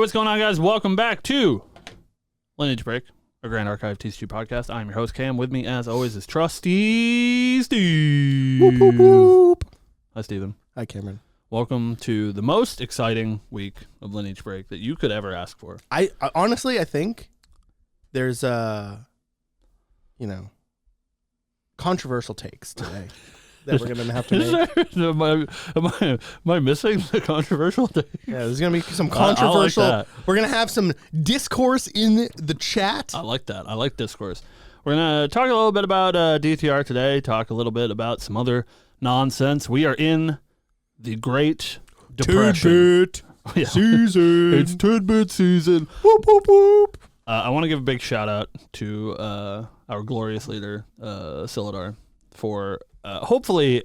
what's going on, guys? Welcome back to Lineage Break, a Grand Archive TCG podcast. I'm your host, Cam. With me, as always, is Trusty Steve. Whoop, whoop, whoop. Hi, Steven. Hi, Cameron. Welcome to the most exciting week of Lineage Break that you could ever ask for. I honestly, I think there's controversial takes today that we're gonna have to make. Am I missing the controversial take? Yeah, there's gonna be some controversial. I like that. We're gonna have some discourse in the chat. I like that. I like discourse. We're gonna talk a little bit about DTR today. Talk a little bit about some other nonsense. We are in the Great Depression. Tidbit season. It's tidbit season. Whoop, whoop, whoop. I want to give a big shout out to our glorious leader, Silidar, for hopefully,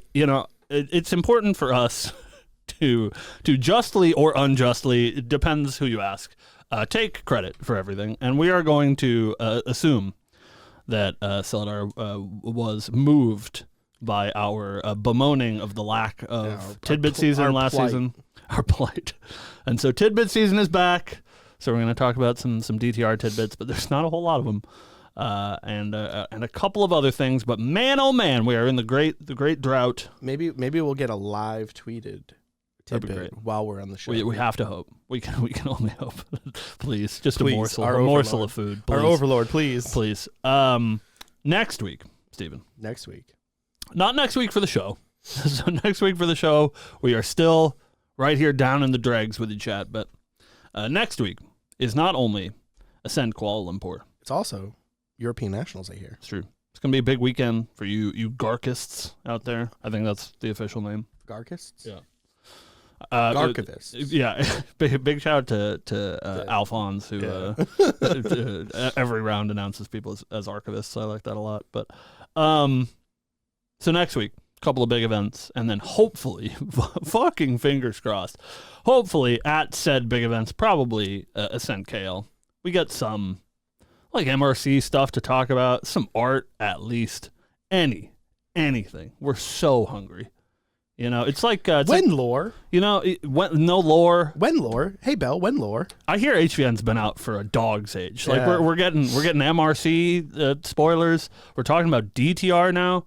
it's important for us to justly or unjustly, it depends who you ask, take credit for everything. And we are going to assume that Silidar was moved by our bemoaning of the lack of tidbit season last season. Our plight. And so tidbit season is back. So we're going to talk about some DTR tidbits, but there's not a whole lot of them. And a couple of other things, but man, oh man, we are in the great drought. Maybe we'll get a live tweeted tidbit while we're on the show. We have to hope. We can only hope. Please, just please, a morsel of food. Please. Our overlord, please. Please. Next week, Stephen. Next week. Not next week for the show. So next week for the show, we are still right here down in the dregs with the chat, but next week is not only Ascend Kuala Lumpur. It's also European Nationals, I hear. It's true. It's going to be a big weekend for you Garkists out there. I think that's the official name. Garkists? Yeah. Garkivists. Yeah. big shout out to Alphonse, who every round announces people as archivists. I like that a lot. But so next week, a couple of big events, and then hopefully, fucking fingers crossed, hopefully at said big events, probably Ascend KL, we get some like MRC stuff to talk about, some art at least, anything. We're so hungry. It's like lore. No lore. When lore? Hey Bell, when lore? I hear HVN's been out for a dog's age. Like we're getting MRC spoilers. We're talking about DTR now.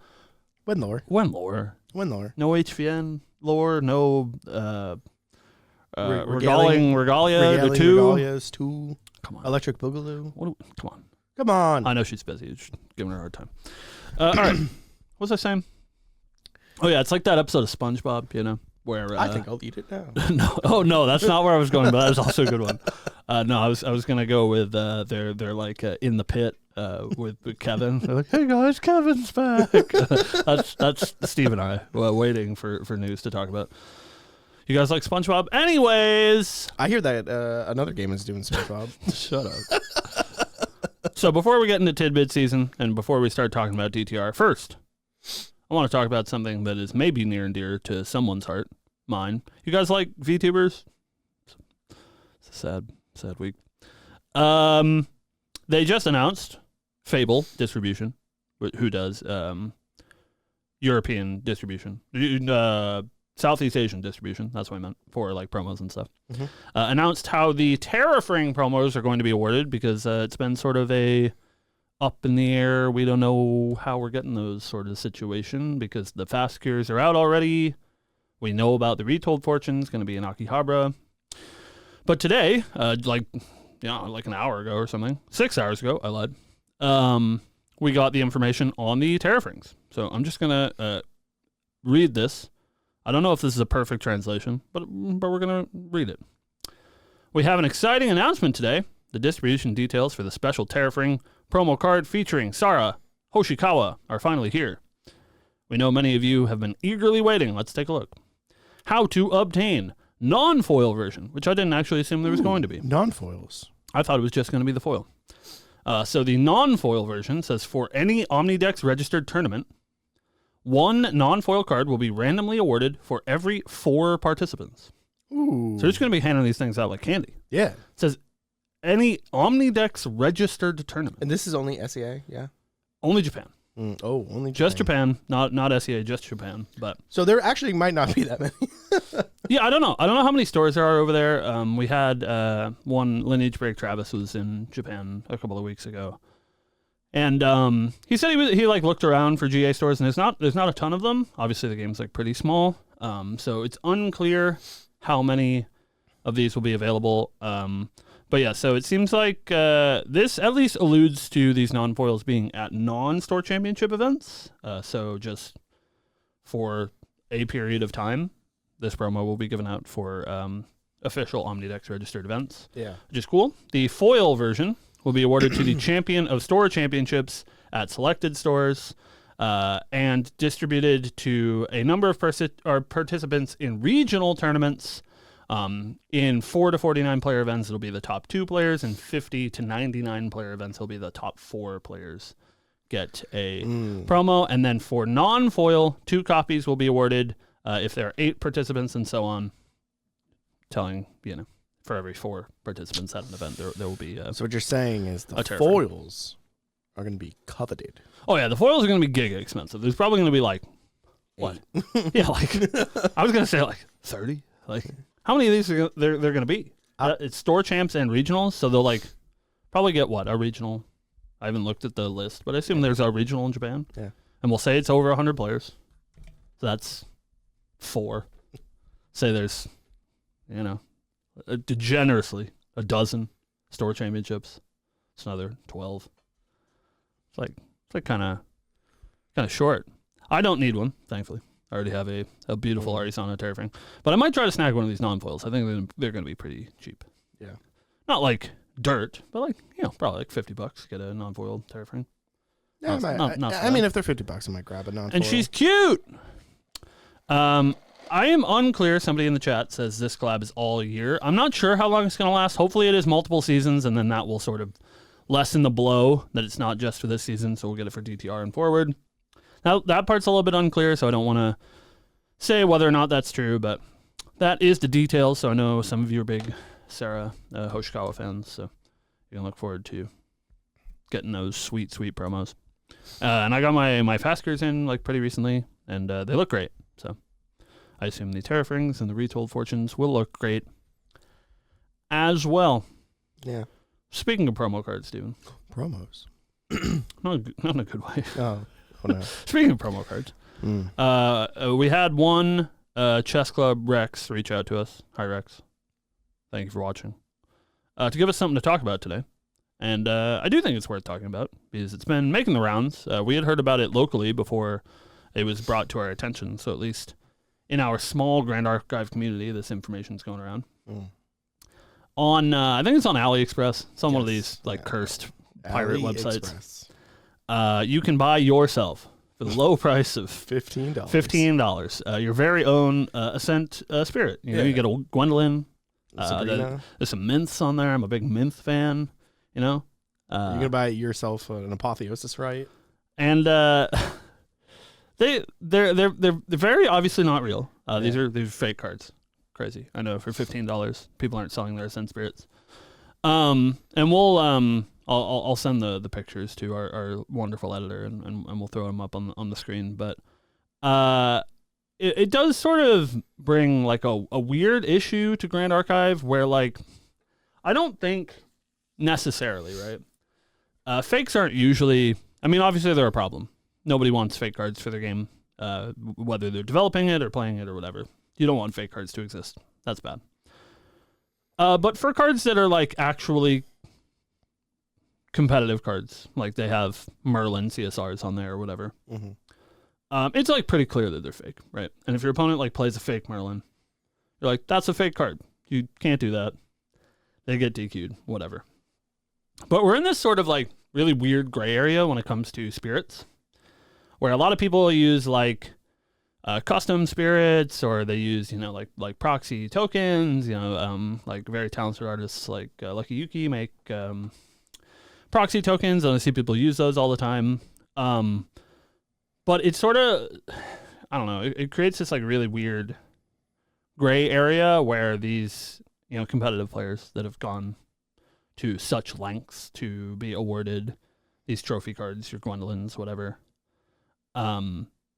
When lore? No HVN lore. No Regalia. The two. Regalia's 2. Come on. Electric Boogaloo. Come on. I know she's busy. Just giving her a hard time. All right. What was I saying? Oh yeah, it's like that episode of SpongeBob, where I think I'll eat it now. No, that's not where I was going, but that was also a good one. No, I was gonna go with they're like in the pit with Kevin. They're like, hey guys, Kevin's back. That's Steve and I waiting for news to talk about. You guys like SpongeBob? Anyways, I hear that another game is doing SpongeBob. Shut up. So before we get into tidbit season and before we start talking about DTR, first, I want to talk about something that is maybe near and dear to someone's heart, mine. You guys like VTubers? It's a sad week. They just announced Fable distribution, who does European distribution, Southeast Asian distribution. That's what I meant for like promos and stuff. Mm-hmm. Announced how the Terrafring promos are going to be awarded because it's been sort of a up in the air. We don't know how we're getting those sort of situation because the fast cures are out already. We know about the Retold Fortunes going to be in Akihabara. But today, like an hour ago or something, 6 hours ago, I lied. We got the information on the Terrafrings. So I'm just going to read this. I don't know if this is a perfect translation, but we're going to read it. We have an exciting announcement today. The distribution details for the special Terrafring promo card featuring Sara Hoshikawa are finally here. We know many of you have been eagerly waiting. Let's take a look. How to obtain non-foil version, which I didn't actually assume there was going to be. Non-foils. I thought it was just going to be the foil. So the non-foil version says, for any Omnidex registered tournament, one non-foil card will be randomly awarded for every 4 participants. Ooh. So they're just going to be handing these things out like candy. Yeah. It says, any Omnidex registered tournament. And this is only SEA, yeah? Only Japan. Only Just Japan, not SEA, just Japan. But so there actually might not be that many. yeah, I don't know how many stores there are over there. We had one Lineage Break. Travis was in Japan a couple of weeks ago, and he said he like looked around for GA stores, and there's not a ton of them. Obviously, the game's like pretty small, so it's unclear how many of these will be available. But yeah, so it seems like this at least alludes to these non-foils being at non-store championship events. So just for a period of time, this promo will be given out for official Omnidex registered events. Yeah. Which is cool. The foil version will be awarded to the champion of store championships at selected stores and distributed to a number of participants in regional tournaments. In 4 to 49 player events, it'll be the top 2 players. In 50 to 99 player events, it'll be the top 4 players get a promo. And then for non-foil, 2 copies will be awarded if there are 8 participants and so on. Telling, for every 4 participants at an event, there will be. So what you're saying is the foils are going to be coveted. Oh yeah, the foils are going to be giga expensive. There's probably going to be like what? Yeah, like I was going to say like 30. Like how many of these are they're going to be? It's store champs and regionals, so they'll like probably get what, a regional. I haven't looked at the list, but I assume there's a regional in Japan. Yeah, and we'll say it's over 100 players. So that's 4. Say there's, degenerously a dozen store championships. It's another 12. It's like kind of short. I don't need one, thankfully. I already have a beautiful Arizona Terraframe. But I might try to snag one of these non-foils. I think they're going to be pretty cheap. Yeah. Not like dirt, but like, probably like $50 get a non-foil Terraframe. Yeah, I mean, if they're $50, I might grab a non-foil. And she's cute! I am unclear. Somebody in the chat says this collab is all year. I'm not sure how long it's going to last. Hopefully it is multiple seasons, and then that will sort of lessen the blow that it's not just for this season, so we'll get it for DTR and forward. Now, that part's a little bit unclear, so I don't want to say whether or not that's true, but that is the details, so I know some of you are big Sarah Hoshikawa fans, so you can look forward to getting those sweet, sweet promos. And I got my Faskers in like pretty recently, and they look great, so I assume the Terrafrings and the Retold Fortunes will look great as well. Yeah. Speaking of promo cards, Steven. Promos? Not in a good way. Oh no. Speaking of promo cards, we had one Chess Club Rex reach out to us. Hi, Rex. Thank you for watching. To give us something to talk about today. And I do think it's worth talking about because it's been making the rounds. We had heard about it locally before it was brought to our attention. So at least in our small Grand Archive community, this information's going around. On, I think it's on AliExpress. It's on one of these like cursed pirate websites. You can buy yourself for the low price of $15. Your very own Ascent Spirit. You get a Gwendolyn. There's some mints on there. I'm a big mint fan. You're gonna buy yourself an Apotheosis, right? And they're very obviously not real. These are fake cards. Crazy. I know for $15 people aren't selling their Ascent Spirits. And we'll I'll send the pictures to our wonderful editor and we'll throw them up on the screen. But it does sort of bring like a weird issue to Grand Archive where like I don't think necessarily, right? Fakes aren't usually, I mean, obviously they're a problem. Nobody wants fake cards for their game, whether they're developing it or playing it or whatever. You don't want fake cards to exist. That's bad. But for cards that are like actually competitive cards, like they have Merlin CSRs on there or whatever, it's like pretty clear that they're fake, right? And if your opponent like plays a fake Merlin, you're like, that's a fake card. You can't do that. They get DQ'd, whatever. But we're in this sort of like really weird gray area when it comes to spirits, where a lot of people use like custom spirits, or they use like proxy tokens. Like very talented artists like Lucky Yuki make proxy tokens, and I see people use those all the time. But it's sort of, I don't know, it creates this like really weird gray area where these competitive players that have gone to such lengths to be awarded these trophy cards, your Gwendolyns, whatever,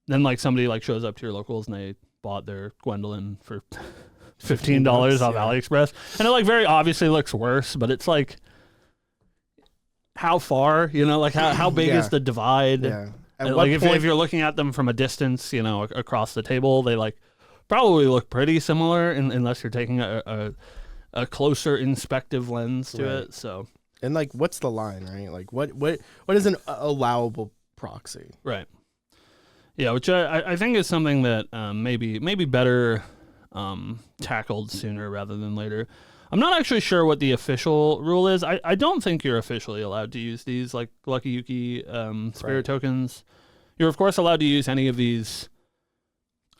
Then like somebody like shows up to your locals and they bought their Gwendolyn for $15 off AliExpress, and it like very obviously looks worse, but it's like, how far, like how big is the divide? Yeah. Like if you're looking at them from a distance, across the table, they like probably look pretty similar unless you're taking a closer inspective lens to it. So, and like, what's the line, right? Like what is an allowable proxy? Right. Yeah, which I think is something that maybe better tackled sooner rather than later. I'm not actually sure what the official rule is. I don't think you're officially allowed to use these like Lucky Yuki spirit tokens. You're of course allowed to use any of these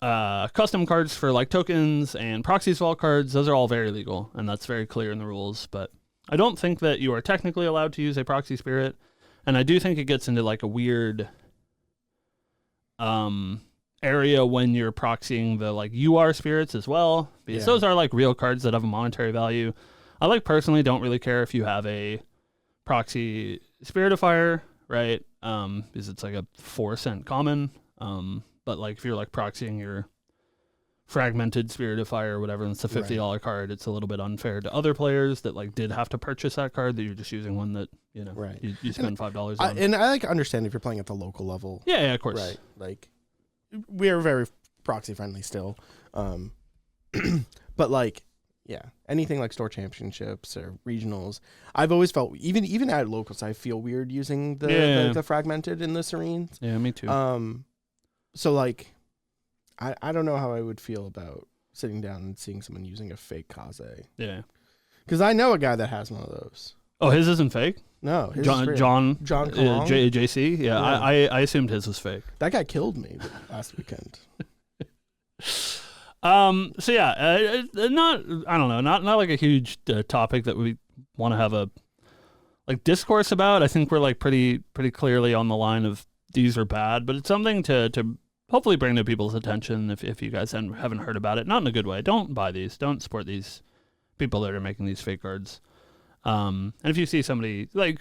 custom cards for like tokens and proxy vault cards. Those are all very legal, and that's very clear in the rules. But I don't think that you are technically allowed to use a proxy spirit, and I do think it gets into like a weird area when you're proxying the like UR spirits as well, because those are like real cards that have a monetary value. I like personally don't really care if you have a proxy Spiritifier, right? Because it's like a 4-cent common. But like if you're like proxying your fragmented Spiritifier or whatever, and it's a $50 card, it's a little bit unfair to other players that like did have to purchase that card, that you're just using one that you spend $5 on. And I like understand if you're playing at the local level. Yeah, of course. Right. Like, we are very proxy friendly still. But like, yeah, anything like store championships or regionals, I've always felt even at locals, I feel weird using the fragmented in the Serenes. Yeah, me too. So like, I don't know how I would feel about sitting down and seeing someone using a fake Kaze. Yeah, because I know a guy that has one of those. Oh, his isn't fake? No, his John Kalong? JC. Yeah, I assumed his was fake. That guy killed me last weekend. So yeah, not like a huge topic that we want to have a like discourse about. I think we're like pretty clearly on the line of these are bad, but it's something to hopefully bring to people's attention if you guys haven't heard about it. Not in a good way. Don't buy these. Don't support these people that are making these fake cards. And if you see somebody, like,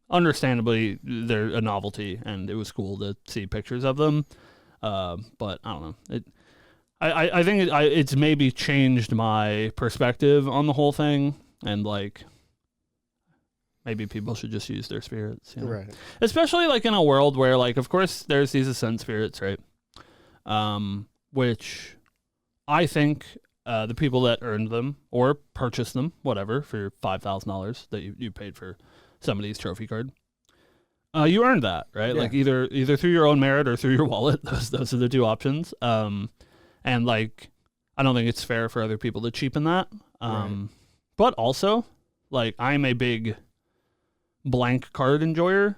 understandably, they're a novelty, and it was cool to see pictures of them. But I don't know. I think it's maybe changed my perspective on the whole thing, and like, maybe people should just use their spirits, Right? Especially like in a world where, like, of course, there's these Ascent spirits, right? Which I think the people that earned them or purchased them, whatever, for your $5,000 that you paid for somebody's trophy card, you earned that, right? Yeah. Like either through your own merit or through your wallet. Those are the two options. And like, I don't think it's fair for other people to cheapen that. Right. But also, like, I'm a big blank card enjoyer.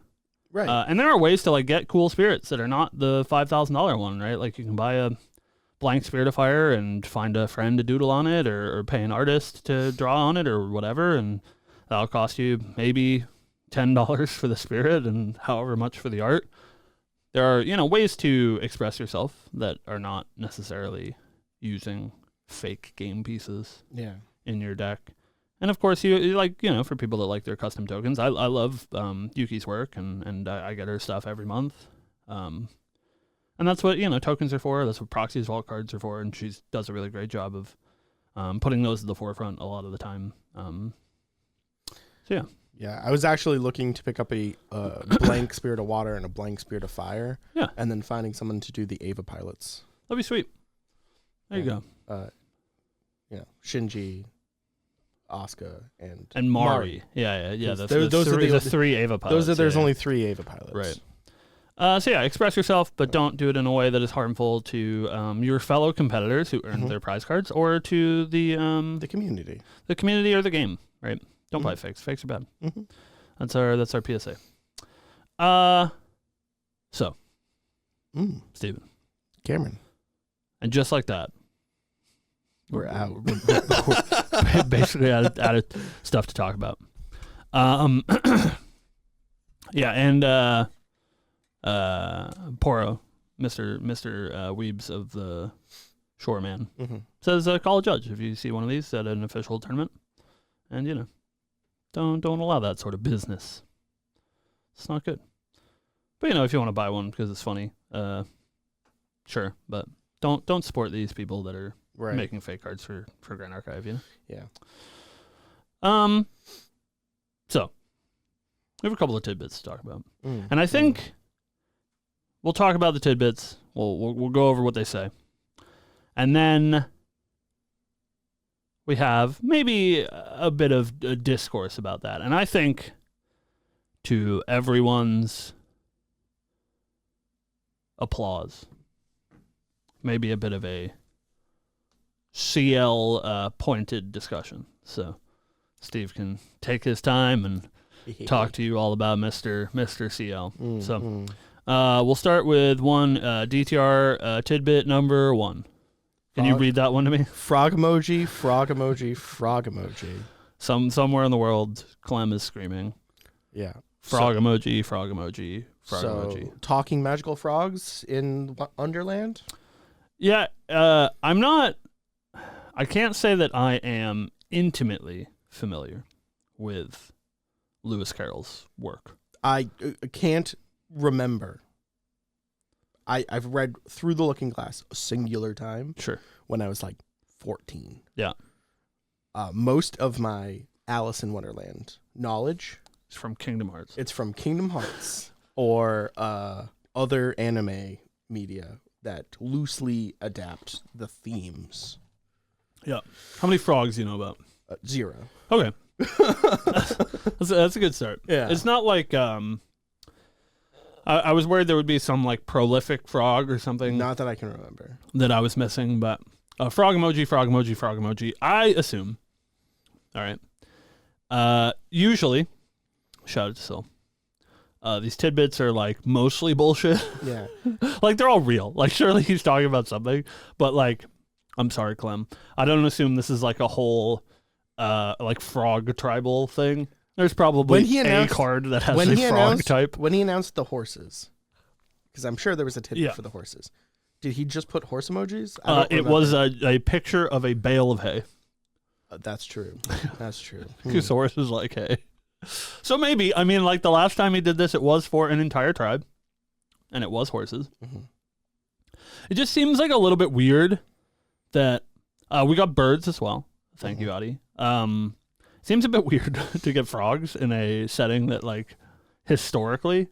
Right. And there are ways to like get cool spirits that are not the $5,000 one, right? Like you can buy a blank Spiritifier and find a friend to doodle on it, or pay an artist to draw on it, or whatever, and that'll cost you maybe $10 for the spirit and however much for the art. There are, ways to express yourself that are not necessarily using fake game pieces in your deck. And of course, you like, for people that like their custom tokens, I love Yuki's work, and I get her stuff every month. And that's what, tokens are for. That's what Proxy's Vault cards are for, and she does a really great job of putting those at the forefront a lot of the time. So, yeah. Yeah, I was actually looking to pick up a blank Spirit of Water and a blank Spirit of Fire. Yeah. And then finding someone to do the Ava pilots. That'd be sweet. There you go. Shinji, Asuka, and Mari. Yeah. Those are the three Ava pilots. There's only 3 Ava pilots. Right. So yeah, express yourself, but don't do it in a way that is harmful to your fellow competitors who earned their prize cards, or to the community, or the game. Right. Don't buy fakes. Fakes are bad. Mm-hmm. That's our PSA. So, Steven, Cameron, and just like that, we're out. We're basically out of stuff to talk about. Yeah, and Poro, Mr. Weebs of the Shoreman, says call a judge if you see one of these at an official tournament, and don't allow that sort of business. It's not good. But if you want to buy one because it's funny, sure. But don't support these people that are making fake cards for Grand Archive. Yeah. So we have a couple of tidbits to talk about, and I think we'll talk about the tidbits. We'll go over what they say, and then we have maybe a bit of a discourse about that. And I think, to everyone's applause, maybe a bit of a Ciel pointed discussion. So Steve can take his time and talk to you all about Mr. Ciel. So we'll start with one DTR tidbit number 1. Can you read that one to me? Frog emoji, frog emoji, frog emoji. Somewhere in the world, Clem is screaming. Yeah. Frog emoji, frog emoji, frog emoji. Talking magical frogs in Underland? Yeah, I can't say that I am intimately familiar with Lewis Carroll's work. I can't remember. I've read Through the Looking Glass a singular time. Sure. When I was like 14. Yeah. Most of my Alice in Wonderland knowledge is from Kingdom Hearts. It's from Kingdom Hearts or other anime media that loosely adapt the themes. Yeah. How many frogs do you know about? 0. Okay. That's a good start. Yeah. It's not like I was worried there would be some like prolific frog or something. Not that I can remember. That I was missing, but frog emoji, frog emoji, frog emoji. I assume. All right. Usually, shout out to Ciel. These tidbits are like mostly bullshit. Yeah. Like they're all real. Like surely he's talking about something, but like, I'm sorry, Clem. I don't assume this is like a whole like frog tribal thing. There's probably a card that has a frog type. When he announced the horses, because I'm sure there was a tidbit for the horses. Did he just put horse emojis? It was a picture of a bale of hay. That's true. That's true. Because horses like hay. So maybe, I mean, like the last time he did this, it was for an entire tribe, and it was horses. Mm-hmm. It just seems like a little bit weird that we got birds as well. Thank you, Adi. Seems a bit weird to get frogs in a setting that, like, historically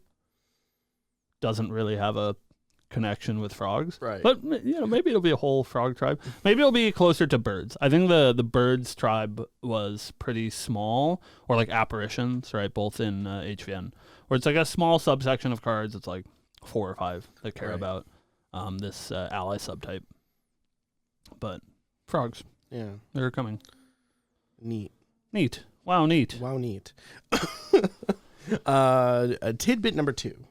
doesn't really have a connection with frogs. Right. But, maybe it'll be a whole frog tribe. Maybe it'll be closer to birds. I think the birds tribe was pretty small, or like apparitions, right? Both in HVN, where it's like a small subsection of cards. It's like 4 or 5 that care about this ally subtype. But frogs. Yeah. They're coming. Neat. Wow, neat. A tidbit number 2.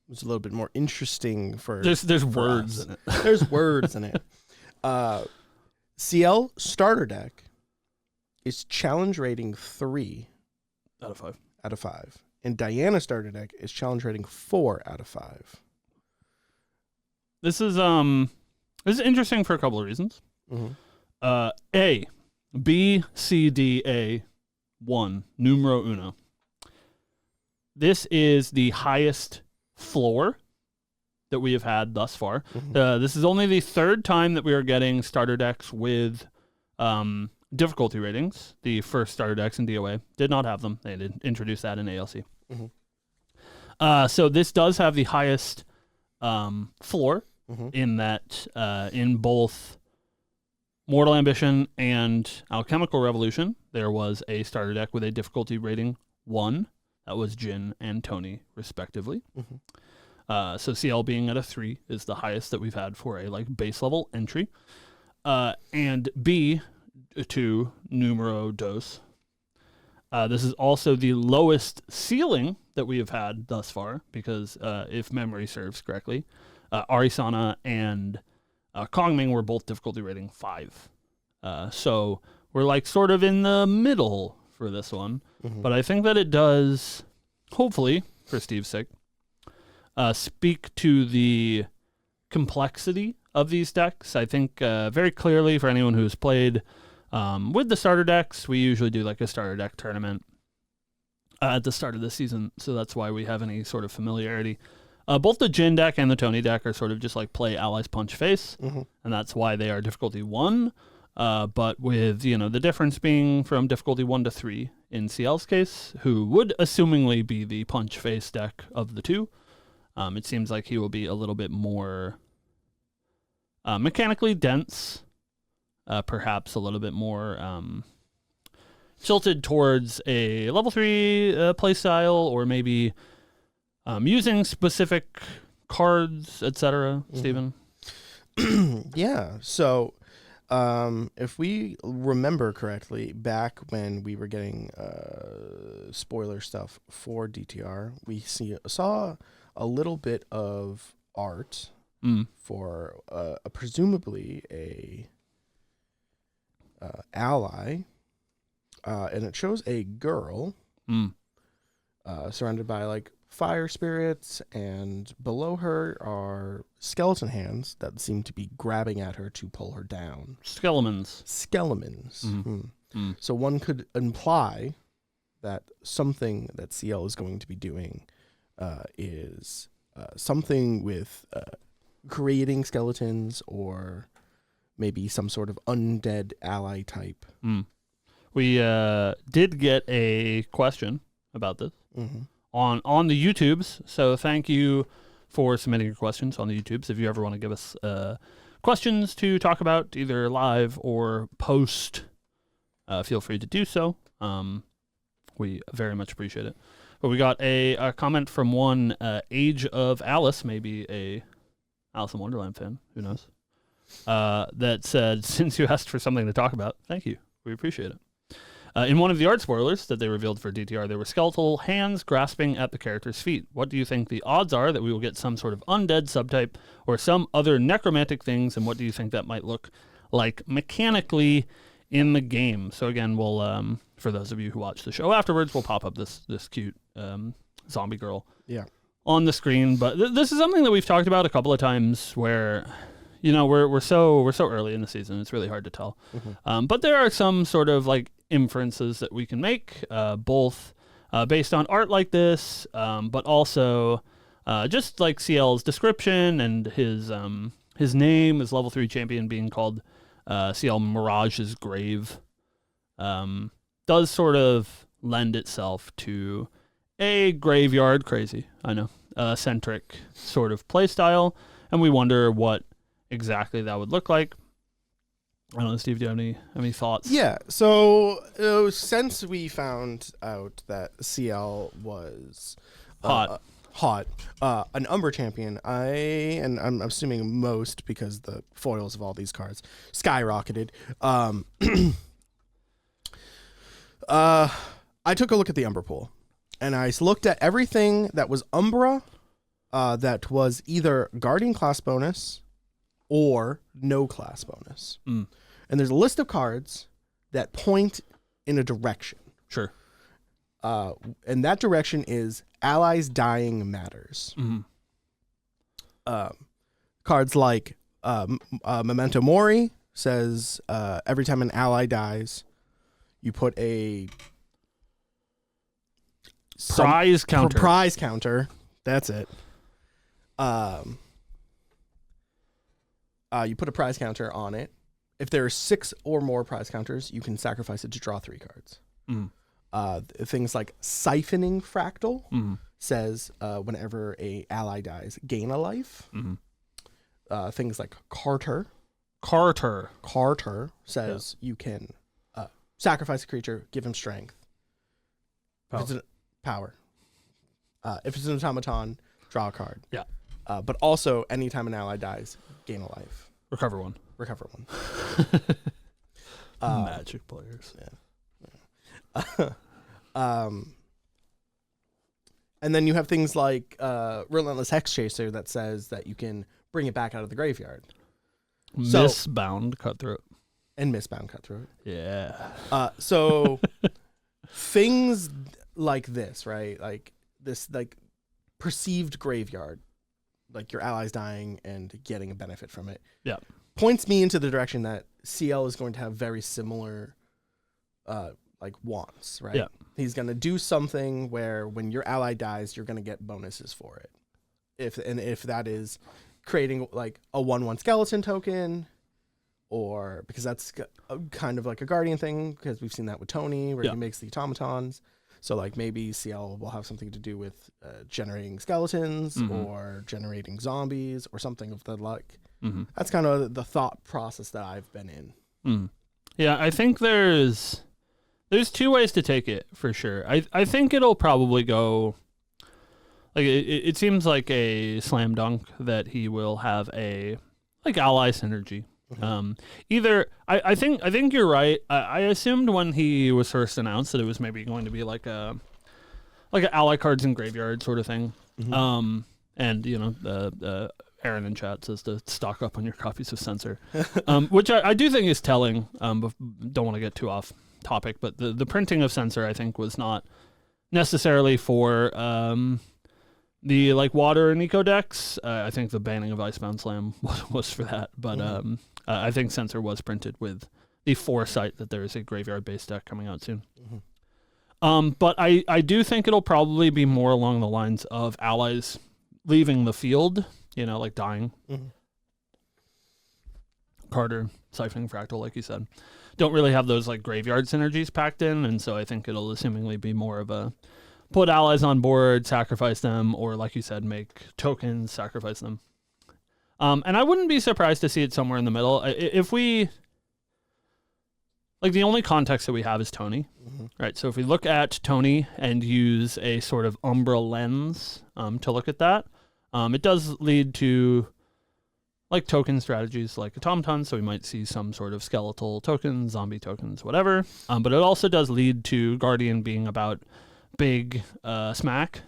Was a little bit more interesting for there's words in it. There's words in it. Ciel starter deck is challenge rating 3 out of 5. And Diana starter deck is challenge rating 4 out of 5. This is interesting for a couple of reasons. A, B, C, D, A, 1, numero uno. This is the highest floor that we have had thus far. This is only the 3rd time that we are getting starter decks with difficulty ratings. The first starter decks in DOA did not have them. They did introduce that in ALC. So this does have the highest floor in that in both Mortal Ambition and Alchemical Revolution, there was a starter deck with a difficulty rating 1. That was Jin and Tony, respectively. So Ciel being at a 3 is the highest that we've had for a like base level entry. And B, 2, numero dos. This is also the lowest ceiling that we have had thus far, because if memory serves correctly, Arisana and Kongming were both difficulty rating 5. So we're like sort of in the middle for this one. But I think that it does, hopefully, for Steve's sake, speak to the complexity of these decks. I think very clearly for anyone who's played with the starter decks, we usually do like a starter deck tournament. at the start of the season, so that's why we have any sort of familiarity. Both the Jin deck and the Tony deck are sort of just like play allies punch face, and that's why they are difficulty 1. But with, the difference being from difficulty 1 to 3 in Ciel's case, who would assumingly be the punch face deck of the two, it seems like he will be a little bit more mechanically dense, perhaps a little bit more tilted towards a level 3 playstyle, or maybe using specific cards, etc. Stephen? Yeah, so if we remember correctly, back when we were getting spoiler stuff for DTR, we saw a little bit of art for presumably a ally, and it shows a girl surrounded by like fire spirits, and below her are skeleton hands that seem to be grabbing at her to pull her down. Skelemons. So one could imply that something that Ciel is going to be doing is something with creating skeletons, or maybe some sort of undead ally type. We did get a question about this on the YouTubes, so thank you for submitting your questions on the YouTubes. If you ever want to give us questions to talk about, either live or post, feel free to do so. We very much appreciate it. But we got a comment from one Age of Alice, maybe a Alice in Wonderland fan, who knows, that said, since you asked for something to talk about, thank you. We appreciate it. In one of the art spoilers that they revealed for DTR, there were skeletal hands grasping at the character's feet. What do you think the odds are that we will get some sort of undead subtype or some other necromantic things, and what do you think that might look like mechanically in the game? So again, we'll for those of you who watch the show afterwards, we'll pop up this cute zombie girl on the screen. But this is something that we've talked about a couple of times, where we're so early in the season, it's really hard to tell. But there are some sort of like inferences that we can make, both based on art like this, but also just like Ciel's description and his name, his level 3 champion being called Ciel Mirage's Grave, does sort of lend itself to a graveyard crazy, I know, centric sort of play style, and we wonder what exactly that would look like. I don't know, Steve, do you have any thoughts? Yeah, so since we found out that Ciel was hot, an Umbra champion, I'm assuming most because the foils of all these cards skyrocketed. I took a look at the Umbra pool, and I looked at everything that was Umbra that was either Guardian class bonus or no class bonus. And there's a list of cards that point in a direction. Sure. And that direction is allies dying matters. Cards like Memento Mori says every time an ally dies, you put a prize counter. Prize counter. That's it. You put a prize counter on it. If there are 6 or more prize counters, you can sacrifice it to draw 3 cards. Things like Siphoning Fractal says whenever a ally dies, gain a life. Things like Carter says you can sacrifice a creature, give him strength. Power. If it's an automaton, draw a card. Yeah. But also, anytime an ally dies, gain a life. Recover one. Magic players. And then you have things like Relentless Hex Chaser that says that you can bring it back out of the graveyard. Mistbound Cutthroat. And Mistbound Cutthroat. Yeah. So things like this, right? Like this, like perceived graveyard, like your allies dying and getting a benefit from it. Yeah. Points me into the direction that Ciel is going to have very similar like wants, right? Yeah. He's gonna do something where when your ally dies, you're gonna get bonuses for it. If that is creating like a 1/1 skeleton token, or because that's kind of like a guardian thing, because we've seen that with Tony where he makes the automatons. So like maybe Ciel will have something to do with generating skeletons or generating zombies or something of the like. That's kind of the thought process that I've been in. Yeah, I think there's two ways to take it for sure. I think it'll probably go like it seems like a slam dunk that he will have a like ally synergy. Either I think you're right. I assumed when he was first announced that it was maybe going to be like an ally cards in graveyard sort of thing. And you know Aaron in chat says to stock up on your copies of Censor, which I do think is telling. But don't want to get too off topic, but the printing of Censor I think was not necessarily for the like water and eco decks. I think the banning of Icebound Slam was for that, but I think Censor was printed with the foresight that there is a graveyard based deck coming out soon. But I do think it'll probably be more along the lines of allies leaving the field, you know, like dying. Carter, Siphoning Fractal, like you said, don't really have those like graveyard synergies packed in, and so I think it'll assumingly be more of a put allies on board, sacrifice them, or like you said, make tokens, sacrifice them. And I wouldn't be surprised to see it somewhere in the middle. If we, like the only context that we have is Tony, right? So if we look at Tony and use a sort of Umbra lens to look at that, it does lead to like token strategies like automatons, so we might see some sort of skeletal tokens, zombie tokens, whatever. But it also does lead to Guardian being about big smack.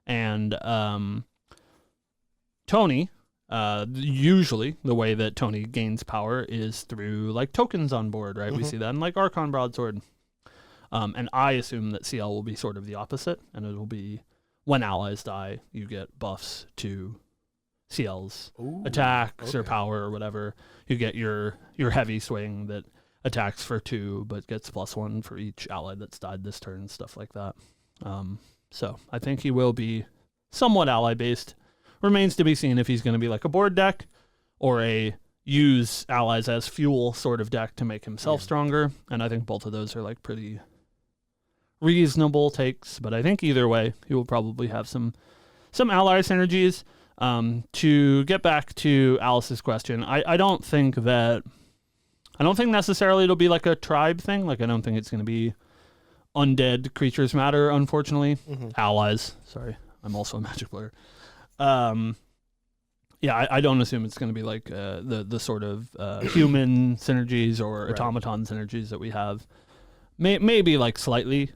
And Tony, usually the way that Tony gains power is through like tokens on board, right? We see that in like Archon Broadsword. And I assume that CL will be sort of the opposite, and it will be when allies die, you get buffs to CL's attacks or power or whatever. You get your heavy swing that attacks for 2 but gets +1 for each ally that's died this turn, stuff like that. So I think he will be somewhat ally based. Remains to be seen if he's going to be like a board deck or a use allies as fuel sort of deck to make himself stronger. And I think both of those are like pretty reasonable takes, but I think either way he will probably have some ally synergies. To get back to Alice's question, I don't think necessarily it'll be like a tribe thing. Like I don't think it's going to be undead creatures matter, unfortunately. Allies, sorry, I'm also a Magic player. I don't assume it's going to be like the sort of human synergies or automaton synergies that we have. Maybe like slightly,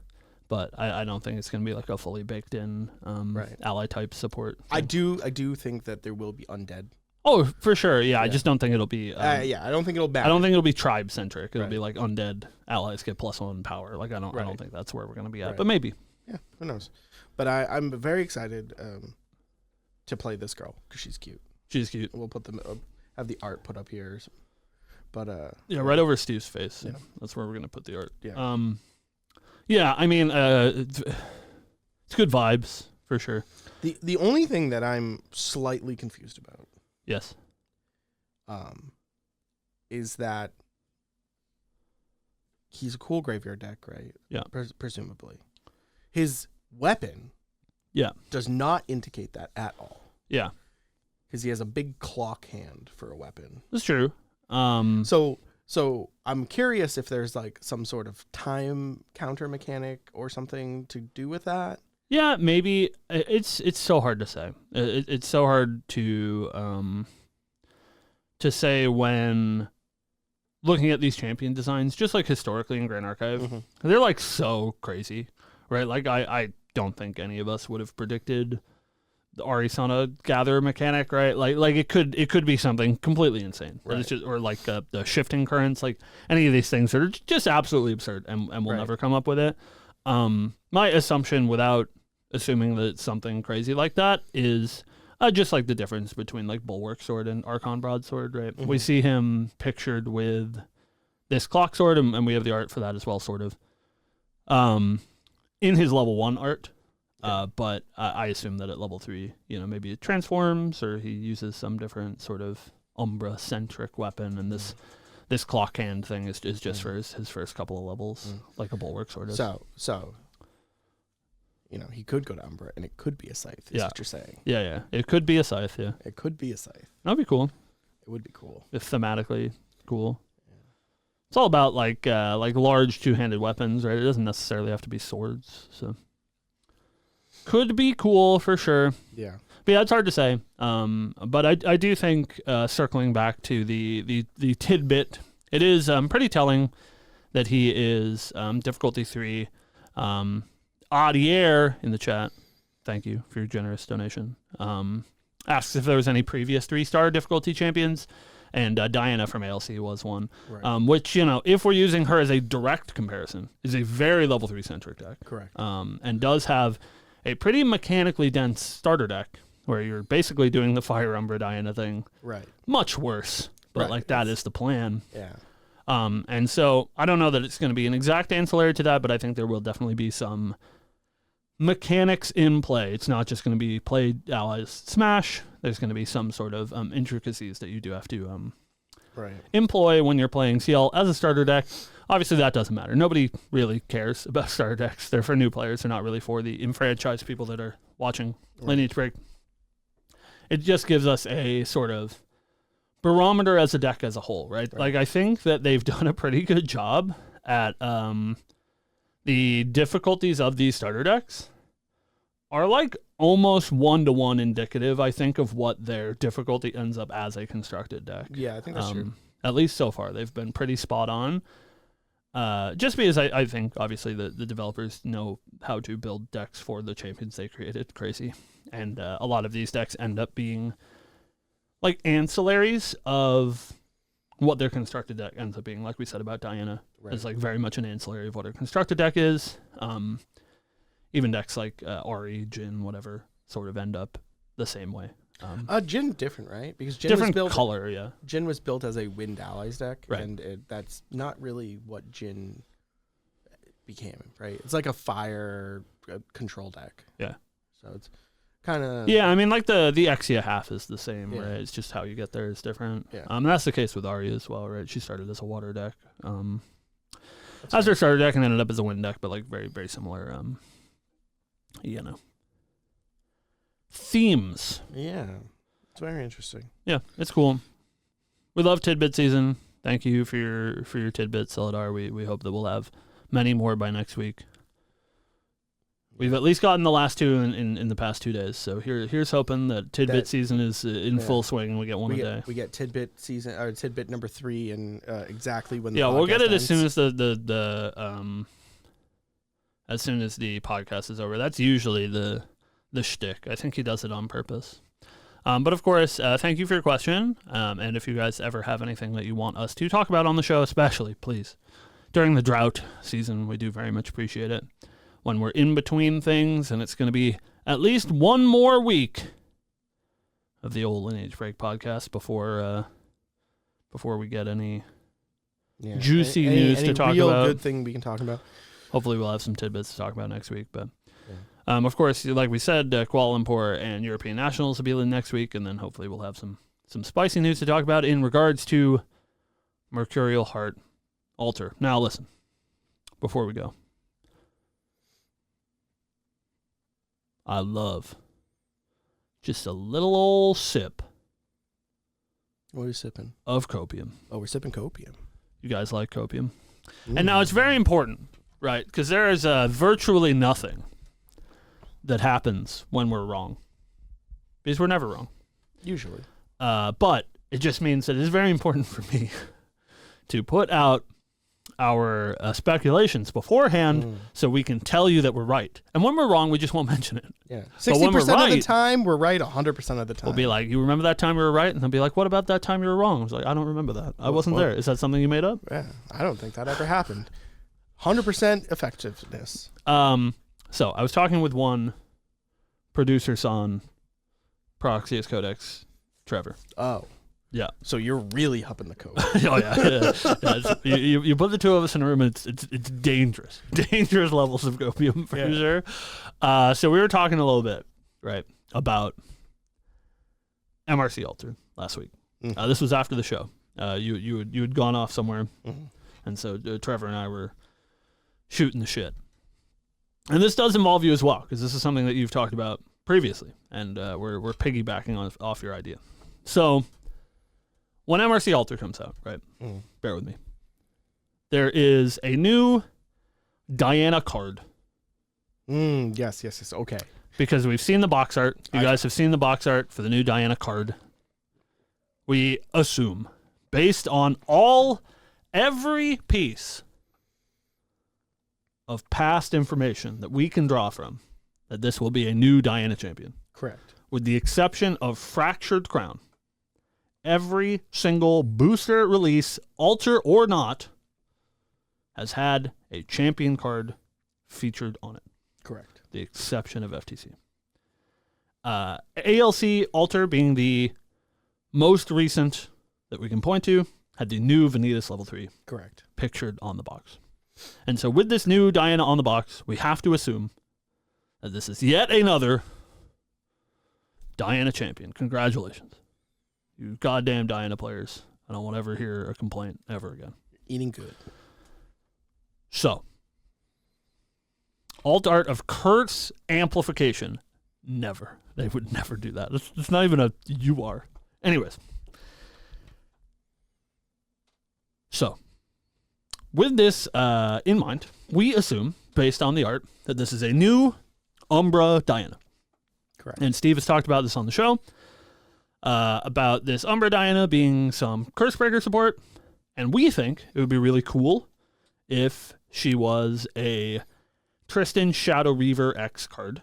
but I don't think it's going to be like a fully baked in ally type support thing. I do think that there will be undead. Oh, for sure. Yeah, I just don't think it'll be. I don't think it'll matter. I don't think it'll be tribe centric. It'll be like undead allies get +1 power. Like I don't think that's where we're going to be at. But maybe. Yeah, who knows? But I'm very excited to play this girl because she's cute. She's cute. We'll put them have the art put up here. But right over Steve's face. Yeah. That's where we're going to put the art. Yeah. I mean, it's good vibes for sure. The only thing that I'm slightly confused about. Yes. Is that he's a cool graveyard deck, right? Yeah. Presumably. His weapon does not indicate that at all. Yeah. Because he has a big clock hand for a weapon. That's true. So I'm curious if there's like some sort of time counter mechanic or something to do with that. Yeah, maybe. It's so hard to say. It's so hard to say when looking at these champion designs, just like historically in Grand Archive, they're like so crazy, right? Like I don't think any of us would have predicted the Arisana gather mechanic, right? Like it could be something completely insane, right? It's just, or like the shifting currents, like any of these things that are just absolutely absurd, and we'll never come up with it. My assumption, without assuming that it's something crazy like that, is just like the difference between like Bulwark Sword and Archon Broadsword, right? We see him pictured with this clock sword, and we have the art for that as well, sort of. in his level 1 art. But I assume that at level 3, maybe it transforms or he uses some different sort of Umbra-centric weapon, and this clock hand thing is just for his first couple of levels, like a bulwark sort of. So he could go to Umbra, and it could be a scythe, is what you're saying. Yeah. It could be a scythe, yeah. It could be a scythe. That'd be cool. It would be cool. If thematically cool. Yeah. It's all about like large two-handed weapons, right? It doesn't necessarily have to be swords, so could be cool for sure. Yeah. But yeah, it's hard to say. But I do think circling back to the tidbit, it is pretty telling that he is difficulty 3. Audier in the chat, thank you for your generous donation. Asks if there was any previous 3-star difficulty champions, and Diana from ALC was one. Right. Which, if we're using her as a direct comparison, is a very level 3 centric deck. Correct. And does have a pretty mechanically dense starter deck where you're basically doing the Fire Umbra Diana thing. Right. Much worse, but that is the plan. Yeah. And so I don't know that it's going to be an exact ancillary to that, but I think there will definitely be some mechanics in play. It's not just going to be play allies smash. There's going to be some sort of intricacies that you do have to employ when you're playing Ciel as a starter deck. Obviously, that doesn't matter. Nobody really cares about starter decks. They're for new players. They're not really for the enfranchised people that are watching Lineage Break. It just gives us a sort of barometer as a deck as a whole, right? Like, I think that they've done a pretty good job at the difficulties of these starter decks are like almost 1-to-1 indicative, I think, of what their difficulty ends up as a constructed deck. Yeah, I think that's true. At least so far, they've been pretty spot on. Just because I think, obviously, the developers know how to build decks for the champions they created. Crazy. And a lot of these decks end up being like ancillaries of what their constructed deck ends up being. Like we said about Diana, it's like very much an ancillary of what her constructed deck is. Even decks like Ari, Jin, whatever, sort of end up the same way. Jin different, right? Because Jin different was built, color, yeah. Jin was built as a Wind Allies deck, right. And that's not really what Jin became, right? It's like a fire control deck. Yeah. So it's kind of... Yeah, I mean, like the Exia half is the same, yeah. right? It's just how you get there is different. Yeah. That's the case with Ari as well, right? She started as a water deck. As her starter deck and ended up as a wind deck, but like very, very similar, themes. Yeah. It's very interesting. Yeah, it's cool. We love tidbit season. Thank you for your tidbits, Celadar. We hope that we'll have many more by next week. We've at least gotten the last 2 in the past 2 days. So here's hoping that tidbit season is in full swing and we get one a day. We get tidbit season or tidbit number 3 and exactly when the we'll get it ends. as soon as as soon as the podcast is over. That's usually the shtick. I think he does it on purpose. But of course, thank you for your question. And if you guys ever have anything that you want us to talk about on the show, especially, please, during the drought season, we do very much appreciate it. When we're in between things, and it's going to be at least one more week of the old Lineage Break podcast before we get any juicy news to talk real about. Good thing we can talk about. Hopefully, we'll have some tidbits to talk about next week. But of course, like we said, Kuala Lumpur and European Nationals will be in next week, and then hopefully we'll have some spicy news to talk about in regards to Mercurial Heart Altar. Now, listen, before we go. I love just a little old sip. What are you sipping? Of copium. Oh, we're sipping copium. You guys like copium? And now it's very important, right? Because there is virtually nothing that happens when we're wrong. Because we're never wrong. Usually. But it just means that it is very important for me to put out our speculations beforehand so we can tell you that we're right. And when we're wrong, we just won't mention it. Yeah. 60% of the time, we're right 100% of the time. We'll be like, you remember that time you were right? And they'll be like, what about that time you were wrong? I was like, I don't remember that. I wasn't there. Is that something you made up? Yeah. I don't think that ever happened. 100% effectiveness. So I was talking with one producer son, Proxius Codex, Trevor. Oh. Yeah. So you're really hupping the coat. Oh yeah. You put the two of us in a room, and it's dangerous, dangerous levels of copium for sure. So we were talking a little bit, right, about MRC Alter last week. This was after the show. You had gone off somewhere, and so Trevor and I were shooting the shit. And this does involve you as well, because this is something that you've talked about previously, and we're piggybacking off your idea. So when MRC Alter comes out, right? Bear with me. There is a new Diana card. Yes. Okay. Because we've seen the box art. You guys have seen the box art for the new Diana card. We assume, based on every piece of past information that we can draw from, that this will be a new Diana champion. Correct. With the exception of Fractured Crown. Every single booster release, alter or not, has had a champion card featured on it. Correct. The exception of FTC. ALC Alter being the most recent that we can point to, had the new Vanitas level 3 correct pictured on the box. And so with this new Diana on the box, we have to assume that this is yet another Diana champion. Congratulations. You goddamn Diana players. I don't want to ever hear a complaint ever again. Eating good. So, alt art of Curse amplification. Never. They would never do that. It's not even a UR. Anyways. So, with this in mind, we assume, based on the art, that this is a new Umbra Diana. Correct. And Steve has talked about this on the show, about this Umbra Diana being some Cursebreaker support. And we think it would be really cool if she was a Tristan Shadow Reaver X card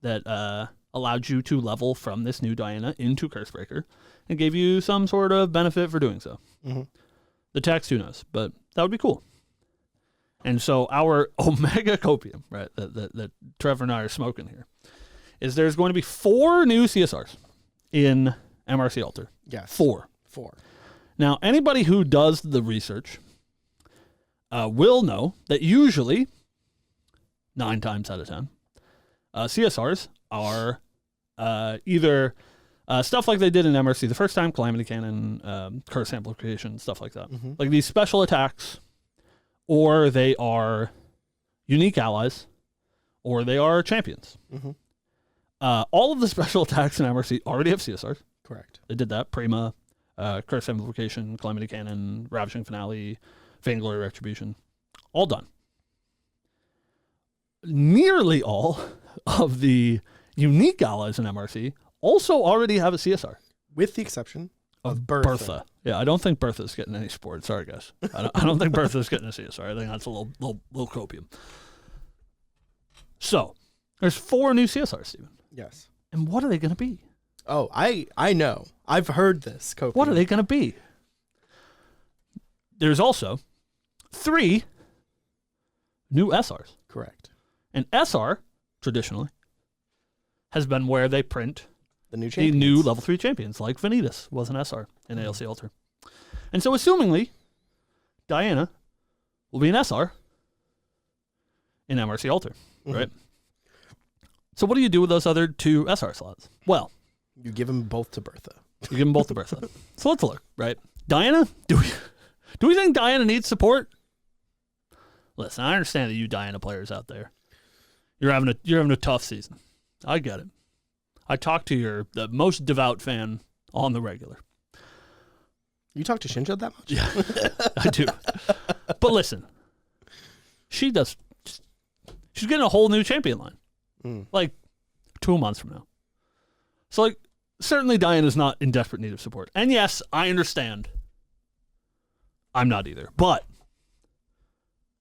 that allowed you to level from this new Diana into Cursebreaker and gave you some sort of benefit for doing so. The text, who knows, but that would be cool. And so our Omega Copium, right, that Trevor and I are smoking here, is there's going to be 4 new CSRs in MRC Alter. Yes. 4. Now, anybody who does the research will know that usually, 9 times out of 10, CSRs are either stuff like they did in MRC the first time, Calamity Cannon, Curse Amplification, stuff like that. Like these special attacks, or they are unique allies, or they are champions. All of the special attacks in MRC already have CSRs. Correct. They did that. Prima, Curse Amplification, Calamity Cannon, Ravishing Finale, Vainglory Retribution. All done. Nearly all of the unique allies in MRC also already have a CSR. With the exception of Bertha. Yeah, I don't think Bertha's getting any support. Sorry, guys. I don't think Bertha's getting a CSR. I think that's a little copium. So, there's 4 new CSRs, Steven. Yes. And what are they going to be? Oh, I know. I've heard this, copium. What are they going to be? There's also 3 new SRs. Correct. And SR, traditionally, has been where they print the new level 3 champions, like Vanitas was an SR in ALC Alter. And so, assumingly, Diana will be an SR in MRC Alter, right? So what do you do with those other 2 SR slots? Well, you give them both to Bertha. You give them both to Bertha. So let's look, right? Diana, do we think Diana needs support? Listen, I understand that you Diana players out there, you're having a tough season. I get it. I talk to the most devout fan on the regular. You talk to Shinjo that much? Yeah, I do. But listen, she's getting a whole new champion line, like 2 months from now. So, like, certainly Diana's not in desperate need of support. And yes, I understand. I'm not either. But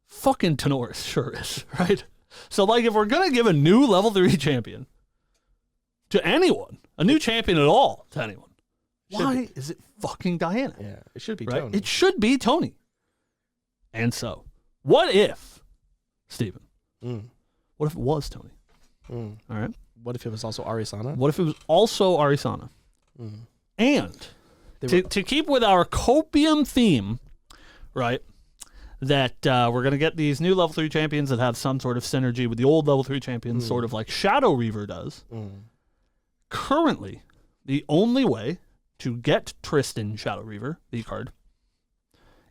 fucking Tenoris sure is, right? So, like, if we're going to give a new level 3 champion to anyone, a new champion at all to anyone, why is it fucking Diana? Yeah, it should be right? Tony. It should be Tony. And so, what if, Steven, what if it was Tony? All right? What if it was also Arisana? What if it was also Arisana? And To keep with our copium theme, right? That we're going to get these new level 3 champions that have some sort of synergy with the old level 3 champions, sort of like Shadow Reaver does. Currently, the only way to get Tristan Shadow Reaver, the card,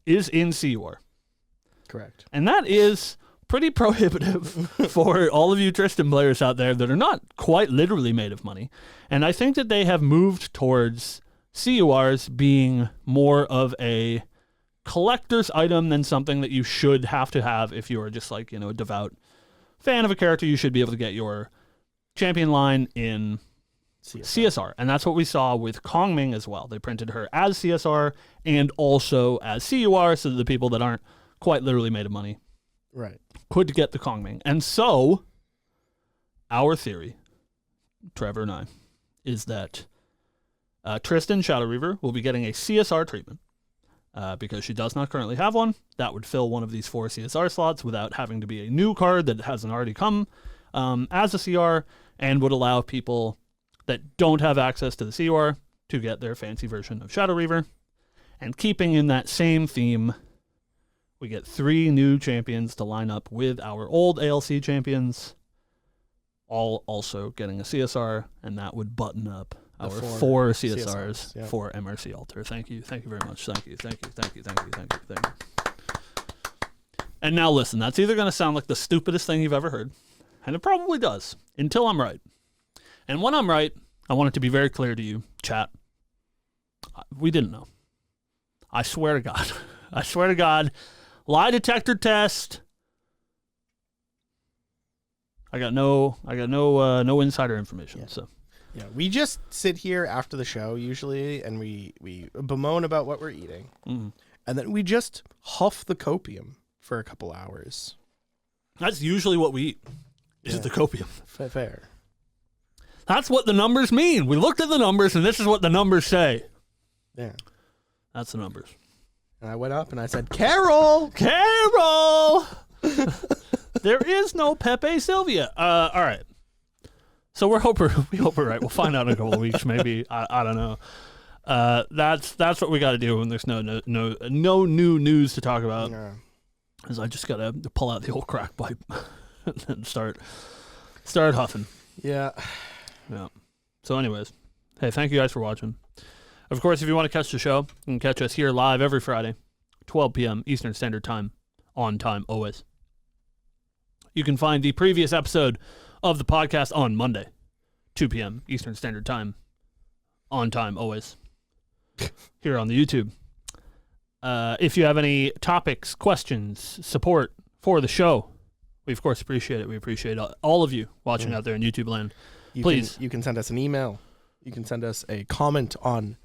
is in CUR. Correct. And that is pretty prohibitive for all of you Tristan players out there that are not quite literally made of money. And I think that they have moved towards CURs being more of a collector's item than something that you should have to have if you're just like, a devout fan of a character. You should be able to get your champion line in CSR. And that's what we saw with Kongming as well. They printed her as CSR and also as CUR so that the people that aren't quite literally made of money could get the Kongming. And so our theory, Trevor and I, is that Tristan Shadow Reaver will be getting a CSR treatment because she does not currently have one. That would fill one of these 4 CSR slots without having to be a new card that hasn't already come as a CR, and would allow people that don't have access to the CR to get their fancy version of Shadow Reaver. And keeping in that same theme, we get 3 new champions to line up with our old ALC champions, all also getting a CSR, and that would button up our 4 CSRs for MRC Alter. Thank you very much. Thank you. And now listen, that's either going to sound like the stupidest thing you've ever heard, and it probably does, until I'm right. And when I'm right, I want it to be very clear to you, chat. We didn't know. I swear to God. I swear to God. Lie detector test. I got no insider information. Yeah. So yeah, we just sit here after the show usually, and we bemoan about what we're eating, and then we just huff the copium for a couple hours. That's usually what we eat. Is the copium. Fair. That's what the numbers mean. We looked at the numbers, and this is what the numbers say. Yeah. That's the numbers. And I went up and I said, Carol! There is no Pepe Sylvia. All right. So we hope we're right. We'll find out in a couple of weeks, maybe. I don't know. That's what we got to do when there's no new news to talk about. Is I just got to pull out the old crack pipe and start huffing. Yeah. Yeah. So anyways, hey, thank you guys for watching. Of course, if you want to catch the show, you can catch us here live every Friday, 12 p.m. Eastern Standard Time, on time always. You can find the previous episode of the podcast on Monday, 2 p.m. Eastern Standard Time, on time always, here on the YouTube. If you have any topics, questions, support for the show, we of course appreciate it. We appreciate all of you watching out there in YouTube land. Please. You can send us an email. You can send us a comment on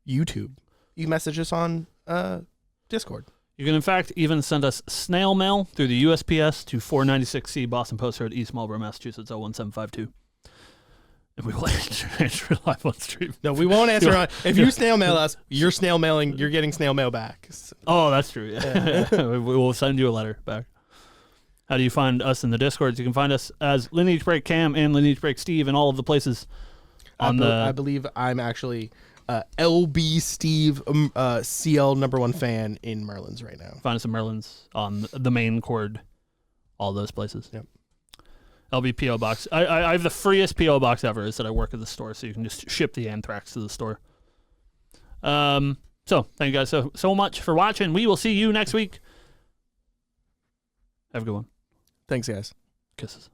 YouTube. You can message us on Discord. You can, in fact, even send us snail mail through the USPS to 496C Boston Post Road, East Marlborough, Massachusetts, 01752. And we will answer live on stream. No, we won't answer on. If you snail mail us, you're getting snail mail back. So. Oh, that's true. Yeah. We will send you a letter back. How do you find us in the Discords? You can find us as Lineage Break Cam and Lineage Break Steve in all of the places. I believe I'm actually LB Steve, Ciel #1 fan in Merlin's right now. Find us in Merlin's on the main cord, all those places. Yep. LB P.O. Box. I have the freest P.O. Box ever, is that I work at the store, so you can just ship the anthrax to the store. So, thank you guys so much for watching. We will see you next week. Have a good one. Thanks, guys. Kisses.